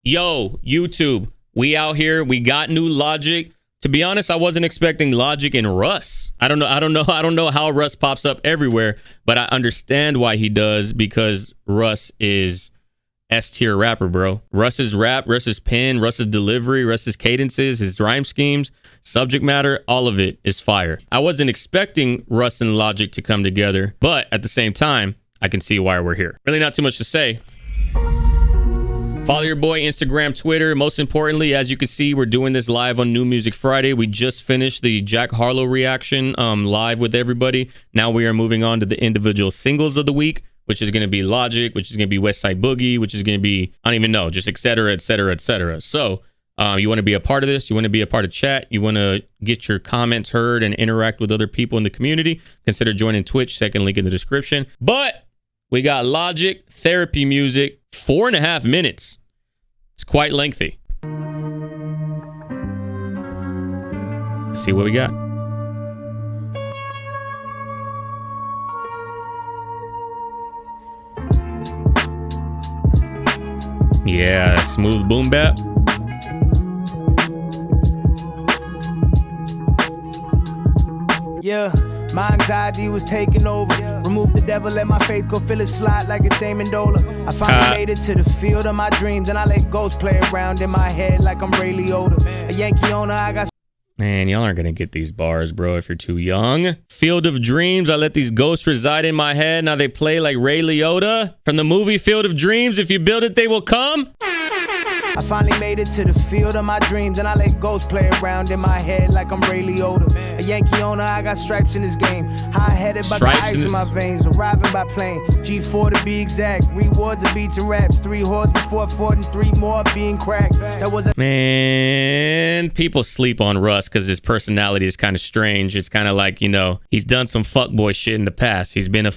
Yo, YouTube, we out here. We got new logic. To be honest, I wasn't expecting logic in Russ. I don't know how Russ pops up everywhere, but I understand why he does, because Russ is S-tier rapper, bro. Russ's rap, Russ's pen, Russ's delivery, Russ's cadences, his rhyme schemes, subject matter, all of it is fire. I wasn't expecting Russ and Logic to come together, but at the same time, I can see why we're here. Really not too much to say. Follow your boy Instagram, Twitter. Most importantly, as you can see, we're doing this live on New Music Friday. We just finished the Jack Harlow reaction live with everybody. Now we are moving on to the individual singles of the week, which is going to be Logic, which is going to be West Side Boogie, which is going to be, I don't even know, just et cetera, et cetera, et cetera. So you want to be a part of this. You want to be a part of chat. You want to get your comments heard and interact with other people in the community. Consider joining Twitch. Second link in the description. But we got Logic, therapy music, 4.5 minutes. It's quite lengthy. Let's see what we got. Yeah, smooth boom bap. Yeah, my anxiety was taking over. Remove the devil, let my faith go feel it slide like it's Amendola. I finally made it to the field of my dreams, and I let ghosts play around in my head like I'm Ray Liotta. A Yankee owner, I got... Man, y'all aren't gonna get these bars, bro, if you're too young. Field of Dreams, I let these ghosts reside in my head. Now they play like Ray Liotta from the movie Field of Dreams. If you build it, they will come. I finally made it to the field of my dreams, and I let ghosts play around in my head like I'm Ray Liotta. A Yankee owner, I got stripes in this game. High-headed by the ice in my veins, arriving by plane. G4 to be exact, rewards of beats and raps. 3 hordes before fought and 3 more being cracked. That was a... Man, people sleep on Russ because his personality is kind of strange. It's kind of like, you know, he's done some fuckboy shit in the past. He's been a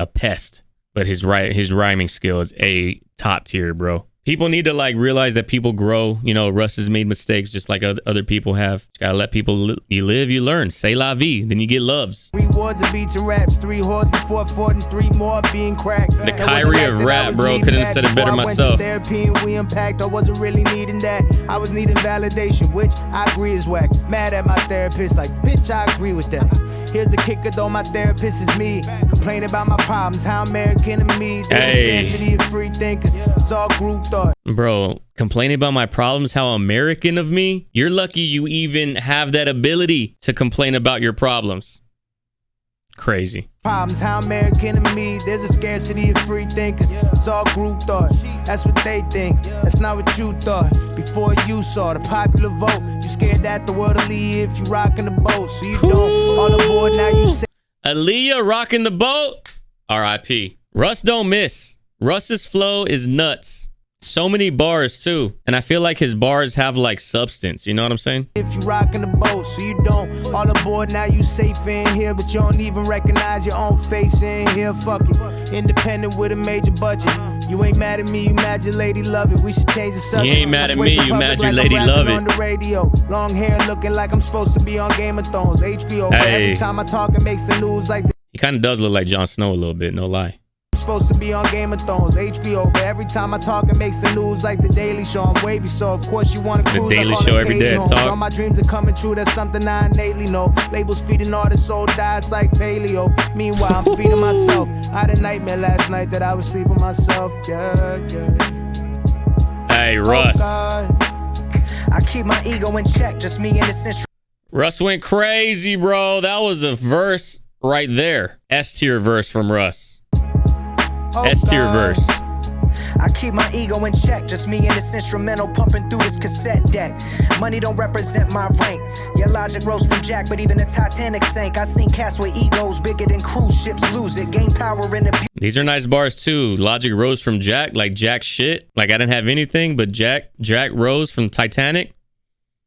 pest, but his rhyming skill is a top tier, bro. People need to like realize that people grow. You know, Russ has made mistakes just like other people have. Just gotta let people you live, you learn. Say la vie, then you get loves. Rewards of beats and raps. 3 hordes before fought and 3 more being cracked. The Kyrie of rap, bro. Couldn't have said it better myself. Therapy and we unpacked. I wasn't really needing that. I was needing validation, which I agree is whack. Mad at my therapist, like bitch, I agree with that. Here's a kicker though, my therapist is me. Complain about my problems, how American to me. There's a scarcity of free thinkers. It's all group thought. Bro, complaining about my problems, how American of me? You're lucky you even have that ability to complain about your problems. Crazy. Problems, how American to me. There's a scarcity of free thinkers. It's all group thought. That's what they think. That's not what you thought. Before you saw the popular vote, you scared that the world will leave if you rocking the boat. So you don't. On the board now you say Aaliyah rocking the boat. R.I.P. Russ don't miss. Russ's flow is nuts. So many bars too, and I feel like his bars have like substance. You know what I'm saying? If you rocking the boat, so you don't. On the board now you safe in here, but you don't even recognize your own face in here. Fuck it, independent with a major budget. You ain't mad at me, you mad your lady love it. We should change the subject. You ain't mad at me, you mad your lady love it. On the radio, long hair looking like I'm supposed to be on Game of Thrones, HBO. But every time I talk, it makes the news like. He kind of does look like Jon Snow a little bit, no lie. Supposed to be on Game of Thrones, HBO, but every time I talk it makes the news like the Daily Show. I'm wavy, so of course you want to cruise. The Daily Show every day. All my dreams are coming true. That's something I innately know. Labels feeding artists, soul dies like paleo. Meanwhile I'm feeding myself. I had a nightmare last night that I was sleeping myself. Hey Russ. I keep my ego in check, just me and the central. Russ went crazy, bro. That was a verse right there. S-tier verse from Russ. S-tier verse. I keep my ego in check, just me and this instrumental pumping through this cassette deck. Money don't represent my rank. Your logic rose from Jack, but even the Titanic sank. I seen cats with egos bigger than cruise ships lose it. Gain power in the... These are nice bars too. Logic rose from Jack, like Jack shit. Like I didn't have anything, but Jack rose from Titanic.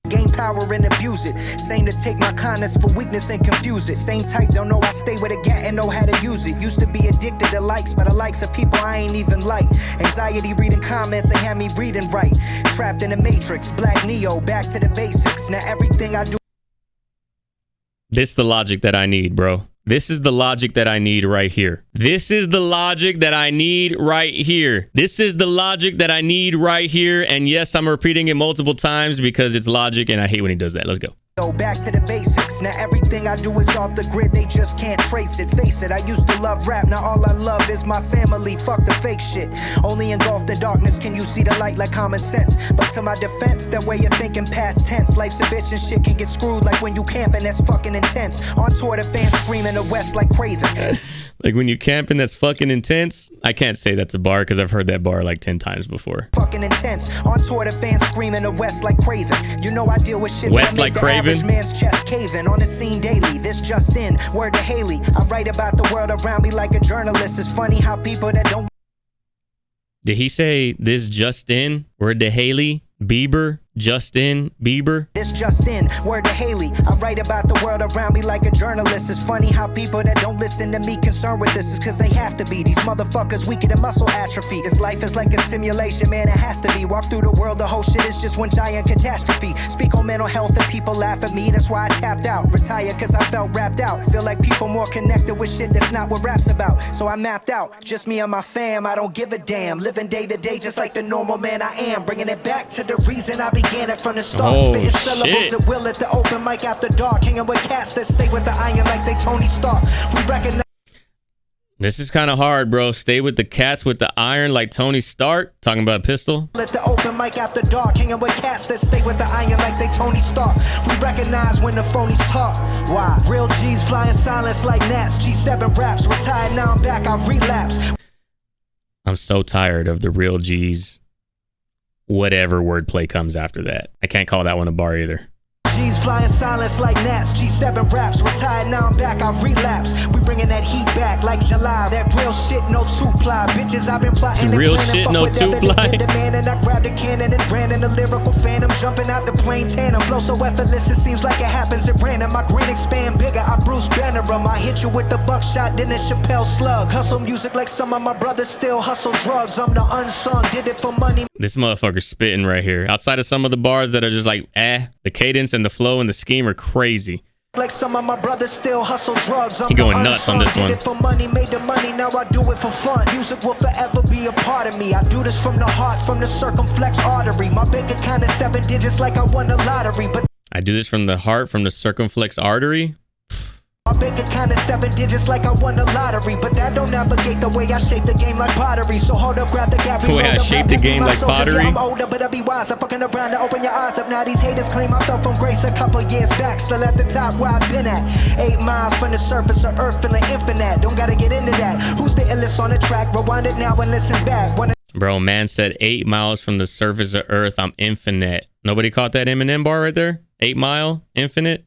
Gain power and abuse it. Same to take my kindness for weakness and confuse it. Same type don't know I stay with a gat and know how to use it. Used to be addicted to likes, but the likes of people I ain't even like. Anxiety reading comments, they had me reading right. Trapped in the matrix, Black Neo, back to the basics. Now everything I do. This the logic that I need, bro. This is the logic that I need right here. This is the logic that I need right here. This is the logic that I need right here. And yes, I'm repeating it multiple times because it's logic and I hate when he does that. Let's go. Back to the basics. Now everything I do is off the grid. They just can't trace it. Face it, I used to love rap. Now all I love is my family. Fuck the fake shit. Only engulf the darkness. Can you see the light like common sense? But to my defense, that way you're thinking past tense. Life's a bitch and shit can get screwed like when you camping. That's fucking intense. On tour, the fans screaming the West like craven. Like when you camping, that's fucking intense. I can't say that's a bar because I've heard that bar like 10 times before. Fucking intense. On tour, the fans screaming the West like craven. You know I deal with shit West like craven. Man's chest caving on the scene daily. This just in, word to Haley. I write about the world around me like a journalist. It's funny how people that don't. Did he say this just in? Word to Haley? Bieber? Justin Bieber? This just in, word to Haley. I write about the world around me like a journalist. It's funny how people that don't listen to me concerned with this is because they have to be. These motherfuckers weaker than muscle atrophy. This life is like a simulation, man, it has to be. Walk through the world, the whole shit is just one giant catastrophe. Speak on mental health and people laugh at me. That's why I tapped out. Retire cause I felt rapped out. Feel like people more connected with shit that's not what rap's about. So I mapped out, just me and my fam. I don't give a damn. Living day to day just like the normal man I am. Bringing it back to the reason I began it from the start. Spitting syllables at will at the open mic after dark. Hanging with cats that stay with the iron like they Tony Stark. We recognize. This is kind of hard, bro. Stay with the cats with the iron like Tony Stark. Talking about a pistol. Let the open mic after dark. Hanging with cats that stay with the iron like they Tony Stark. We recognize when the phonies talk. Why? Real G's flying silence like gnats. G7 raps. Retired now I'm back. I relapse. I'm so tired of the real G's. Whatever wordplay comes after that. I can't call that one a bar either. G's flying silence like gnats. G7 raps. Retired now I'm back. I relapse. We bringing that heat back like July. That real shit, no two-ply. Bitches I've been plotting. Real shit, no two-ply. And I grabbed a cannon and ran in the lyrical phantom. Jumping out the plane tandem. Flow so effortless it seems like it happens at random. My grin expand bigger. I Bruce Banner 'em. I hit you with the buckshot, then the Chappelle slug. Hustle music like some of my brothers still hustle drugs. I'm the unsung. Did it for money. This motherfucker's spitting right here. Outside of some of the bars that are just like, the cadence and the flow and the scheme are crazy. Like some of my brothers still hustle drugs. He going nuts on this one. Did it for money, made the money, now I do it for fun. Music will forever be a part of me. I do this from the heart, from the circumflex artery. My bank account is 7 digits like I won the lottery. But I do this from the heart, from the circumflex artery. my bank account is 7 digits like I won the lottery. But that don't navigate the way I shape the game like pottery. So hold up, grab the gap. The way I shape the game like pottery. I'm older, but I'll be wise. I'm fucking around to open your eyes up. Now these haters claim I fell from grace a couple years back. Still at the top where I've been at. 8 miles from the surface of earth, feeling infinite. Don't gotta get into that. Who's the illest on the track? Rewind it now and listen back. Bro, man said 8 miles from the surface of earth, I'm infinite. Nobody caught that Eminem bar right there? 8 Mile, infinite.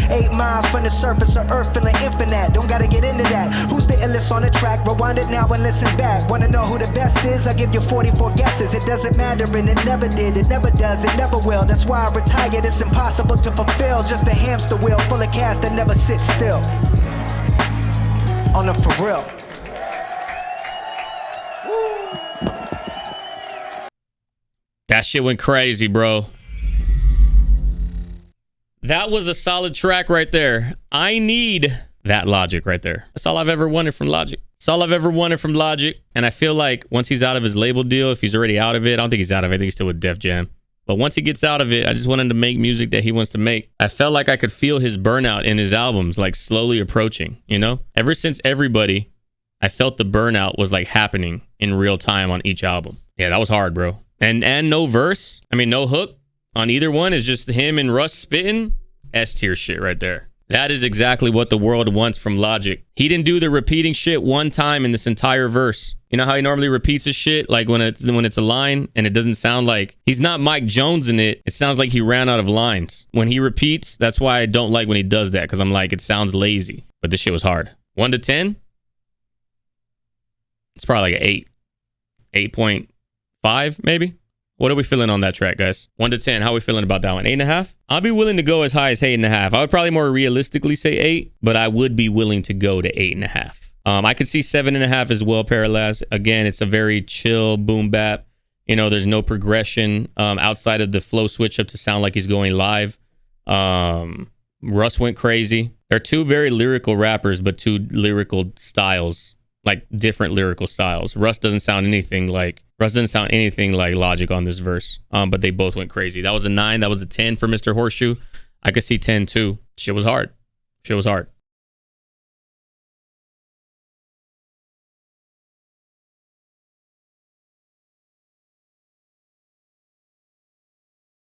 8 miles from the surface of earth, feeling infinite. Don't gotta get into that. Who's the illest on the track? Rewind it now and listen back. Wanna know who the best is? I give you 44 guesses. It doesn't matter and it never did. It never does, it never will. That's why I retired. It's impossible to fulfill. Just a hamster wheel full of cash that never sits still. On the for real. That shit went crazy, bro. That was a solid track right there. I need that Logic right there. That's all I've ever wanted from Logic. That's all I've ever wanted from Logic. And I feel like once he's out of his label deal, if he's already out of it, I don't think he's out of it. I think he's still with Def Jam. But once he gets out of it, I just want him to make music that he wants to make. I felt like I could feel his burnout in his albums, like slowly approaching, you know? Ever since Everybody, I felt the burnout was like happening in real time on each album. Yeah, that was hard, bro. And no verse. I mean, no hook on either one. Is just him and Russ spitting. S-tier shit right there. That is exactly what the world wants from Logic. He didn't do the repeating shit one time in this entire verse. You know how he normally repeats his shit, like when it's a line and it doesn't sound like he's not Mike Jones in it. It sounds like he ran out of lines. When he repeats, that's why I don't like when he does that, because I'm like, it sounds lazy. But this shit was hard. 1 to 10? It's probably like an 8. 8.5 maybe. What are we feeling on that track, guys? 1 to 10. How are we feeling about that one? 8.5? I'll be willing to go as high as 8.5. I would probably more realistically say 8, but I would be willing to go to 8.5. I could see 7.5 as well, Parallax. Again, it's a very chill boom bap. You know, there's no progression outside of the flow switch up to sound like he's going live. Russ went crazy. They're two very lyrical rappers, but two lyrical styles, like different lyrical styles. Russ doesn't sound anything like Logic on this verse. But they both went crazy. That was a 9. That was a 10 for Mr. Horseshoe. I could see 10 too. Shit was hard.